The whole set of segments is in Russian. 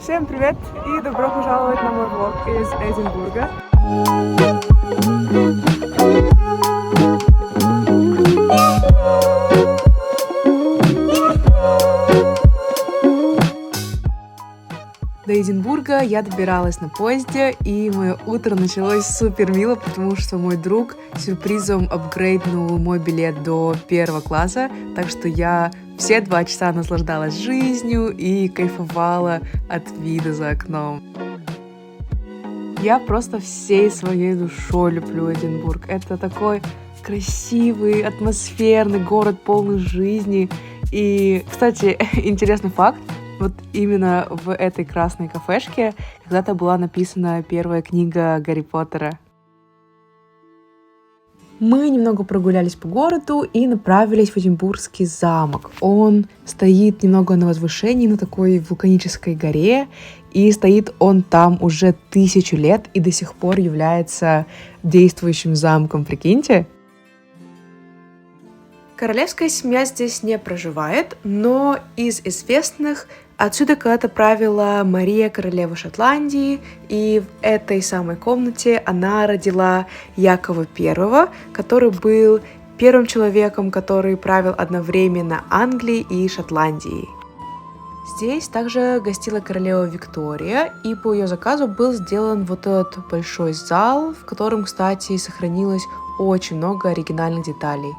Всем привет и добро пожаловать на мой влог из Эдинбурга. До Эдинбурга я добиралась на поезде, и мое утро началось супер мило, потому что мой друг сюрпризом апгрейднул мой билет до 1 класса, так что я все 2 часа наслаждалась жизнью и кайфовала от вида за окном. Я просто всей своей душой люблю Эдинбург. Это такой красивый, атмосферный город, полный жизни. И, кстати, интересный факт. Вот именно в этой красной кафешке когда-то была написана первая книга Гарри Поттера. Мы немного прогулялись по городу и направились в Эдинбургский замок. Он стоит немного на возвышении, на такой вулканической горе, и стоит он там уже 1000 лет и до сих пор является действующим замком, прикиньте. Королевская семья здесь не проживает, но из известных отсюда когда-то правила Мария, королева Шотландии, и в этой самой комнате она родила Якова I, который был первым человеком, который правил одновременно Англией и Шотландией. Здесь также гостила королева Виктория, и по ее заказу был сделан вот этот большой зал, в котором, кстати, сохранилось очень много оригинальных деталей.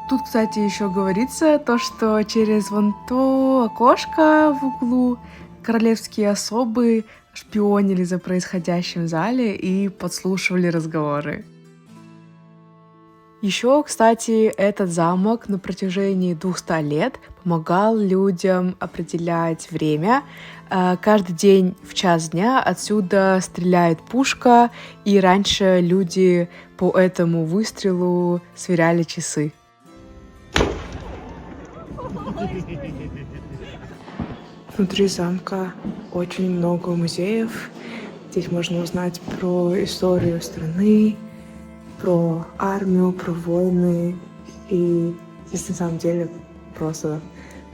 Тут, кстати, еще говорится то, что через вон то окошко в углу королевские особы шпионили за происходящим в зале и подслушивали разговоры. Еще, кстати, этот замок на протяжении 200 лет помогал людям определять время. Каждый день в час дня отсюда стреляет пушка, и раньше люди по этому выстрелу сверяли часы. Внутри замка очень много музеев. Здесь можно узнать про историю страны, про армию, про войны. И здесь на самом деле просто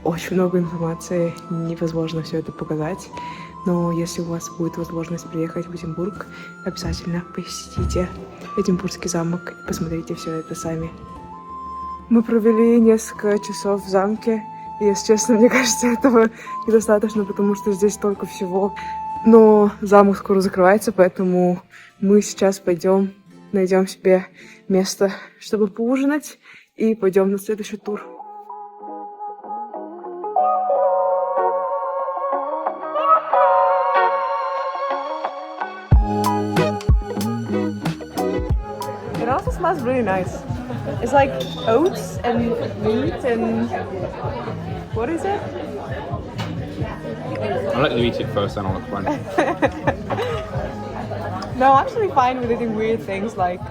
очень много информации. Невозможно все это показать. Но если у вас будет возможность приехать в Эдинбург, обязательно посетите Эдинбургский замок и посмотрите все это сами. Мы провели несколько часов в замке. И, если честно, мне кажется, этого недостаточно, потому что здесь столько всего. Но замок скоро закрывается, поэтому мы сейчас пойдем, найдем себе место, чтобы поужинать, и пойдем на следующий тур. It also smells really nice. It's like oats and meat and what is it? I'll let you eat it first, then I'll explain. No, I'm actually fine with eating weird things like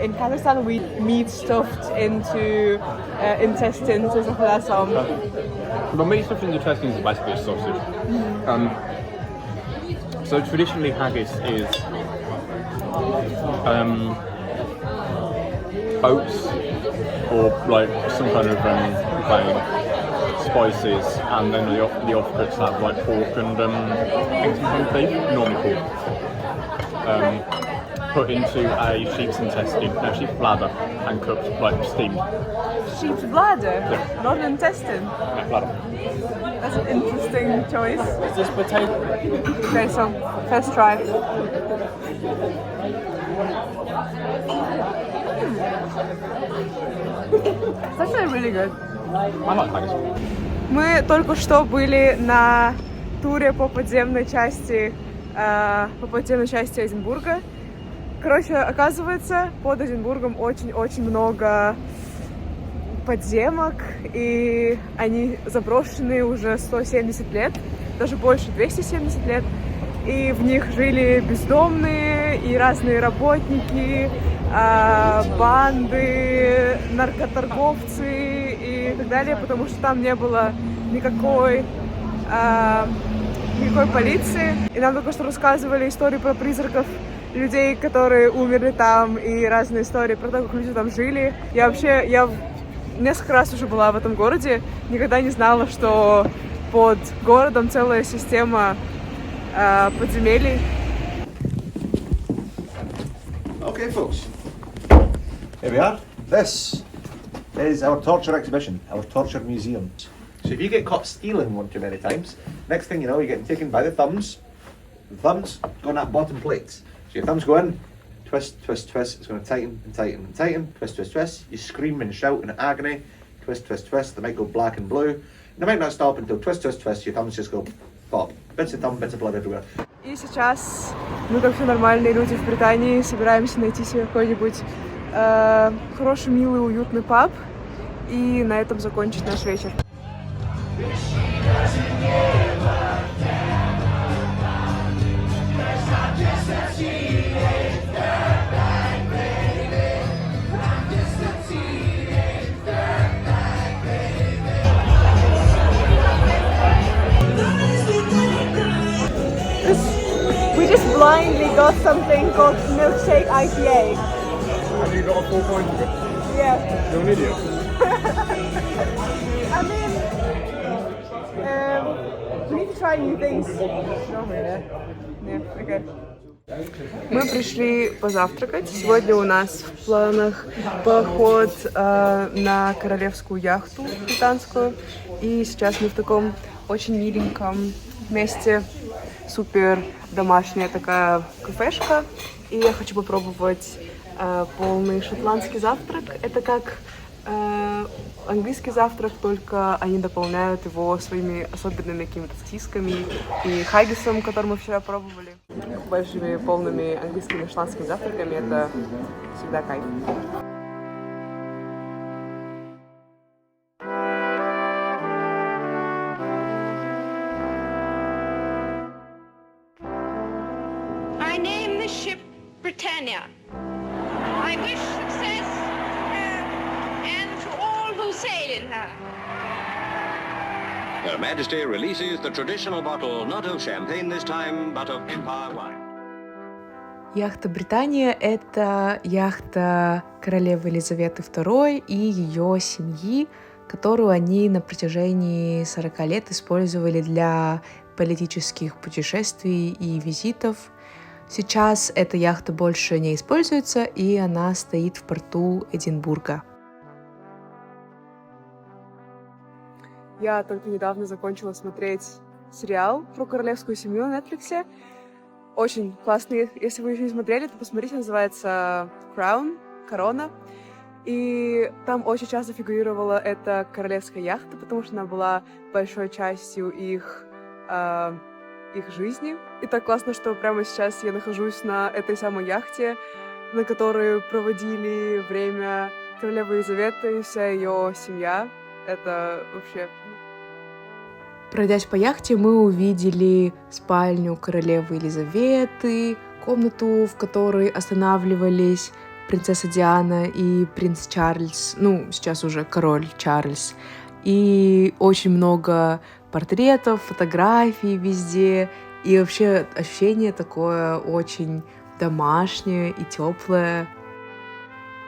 in Kazakhstan we eat meat stuffed into intestines and stuff like that. But meat stuffed in the intestines is basically a sausage. So traditionally haggis is oats or like some kind of spices, and then the offcuts have like pork and eggs and beef, normally pork, put into a sheep's intestine, no, sheep's bladder, and cooked like steamed. Sheep's bladder, Yeah. not an intestine. Yeah, bladder. That's an interesting choice. Is this potato? Okay, so first try. It's actually really good. I like haggis. Мы только что были на туре по подземной части Эдинбурга. Короче, оказывается, под Эдинбургом очень-очень много подземок, и они заброшены уже 170 лет, даже больше, 270 лет. И в них жили бездомные и разные работники, банды, наркоторговцы и так далее, потому что там не было никакой полиции. И нам только что рассказывали истории про призраков людей, которые умерли там, и разные истории про то, как люди там жили. Я несколько раз уже была в этом городе, никогда не знала, что под городом целая система подземелий. Okay, folks. Here we are. This is our torture exhibition, our torture museum. So if you get caught stealing one too many times, next thing you know, you're getting taken by the thumbs. The thumbs go on that bottom plate. So your thumbs go in, twist, twist, twist. It's going to tighten and tighten and tighten. Twist, twist, twist. You scream and shout in agony. Twist, twist, twist. They might go black and blue. And they might not stop until twist, twist, twist. Your thumbs just go pop. Bits of thumb, bits of blood everywhere. И сейчас мы, как все нормальные люди в Британии, собираемся найти себе какой-нибудь хороший, милый, уютный паб и на этом закончить наш вечер. We just blindly got something called milkshake IPA. Have you got a full pint of it? Yeah. You're an idiot. I mean, we need to try new things. Yeah, okay. Мы пришли позавтракать. Сегодня у нас в планах поход на королевскую яхту британскую. И сейчас мы в таком очень миленьком месте. Супер домашняя такая кафешка. И я хочу попробовать полный шотландский завтрак. Это как английский завтрак, только они дополняют его своими особенными какими-то сосисками и хаггисом, который мы вчера пробовали. Большими полными английскими шотландскими завтраками. Это всегда кайф. I name the ship Britannia. I wish success and to all who sail in her. Her Majesty releases the traditional bottle not of champagne this time, but of Empire wine. Яхта «Британия» — это яхта королевы Елизаветы II и ее семьи, которую они на протяжении 40 лет использовали для политических путешествий и визитов. Сейчас эта яхта больше не используется, и она стоит в порту Эдинбурга. Я только недавно закончила смотреть сериал про королевскую семью на Netflix. Очень классный. Если вы еще не смотрели, то посмотрите. Называется Crown, Корона. И там очень часто фигурировала эта королевская яхта, потому что она была большой частью их жизни. И так классно, что прямо сейчас я нахожусь на этой самой яхте, на которой проводили время королевы Елизаветы и вся ее семья. Это вообще... Пройдясь по яхте, мы увидели спальню королевы Елизаветы, комнату, в которой останавливались принцесса Диана и принц Чарльз, сейчас уже король Чарльз. И очень много портретов, фотографий везде. И вообще ощущение такое очень домашнее и теплое.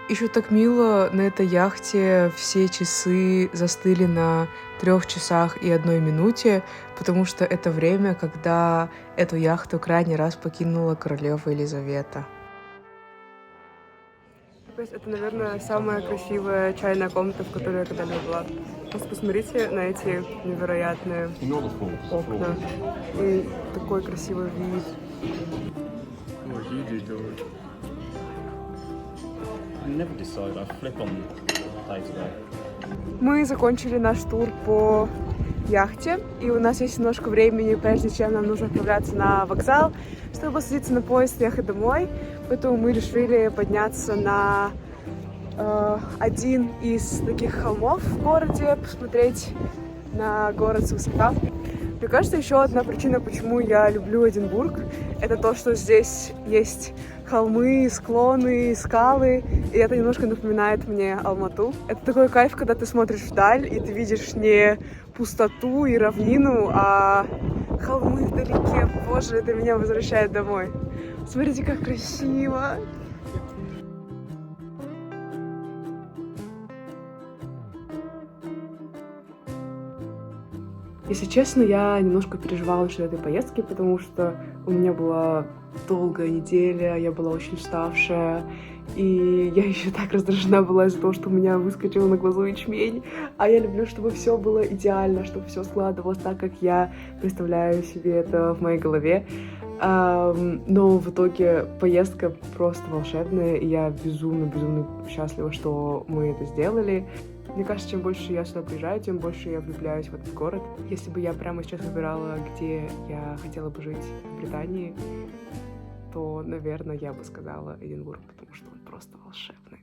Еще так мило, на этой яхте все часы застыли на 3 часах и 1 минуте, потому что это время, когда эту яхту крайний раз покинула королева Елизавета. Это, наверное, самая красивая чайная комната, в которой я когда-либо была. Просто посмотрите на эти невероятные окна. И такой красивый вид. Мы закончили наш тур по яхте, и у нас есть немножко времени, прежде чем нам нужно отправляться на вокзал, чтобы садиться на поезд и ехать домой. Поэтому мы решили подняться на один из таких холмов в городе, посмотреть на город с высока. Мне кажется, еще одна причина, почему я люблю Эдинбург, это то, что здесь есть холмы, склоны, скалы, и это немножко напоминает мне Алмату. Это такой кайф, когда ты смотришь вдаль, и ты видишь не пустоту и равнину, а холмы вдалеке. Боже, это меня возвращает домой. Смотрите, как красиво! Если честно, я немножко переживала насчет этой поездки, потому что у меня была долгая неделя, я была очень уставшая, и я еще так раздражена была из-за того, что у меня выскочил на глазу ячмень, а я люблю, чтобы все было идеально, чтобы все складывалось так, как я представляю себе это в моей голове. Но в итоге поездка просто волшебная, и я безумно счастлива, что мы это сделали. Мне кажется, чем больше я сюда приезжаю, тем больше я влюбляюсь в этот город. Если бы я прямо сейчас выбирала, где я хотела бы жить в Британии, то, наверное, я бы сказала Эдинбург, потому что он просто волшебный.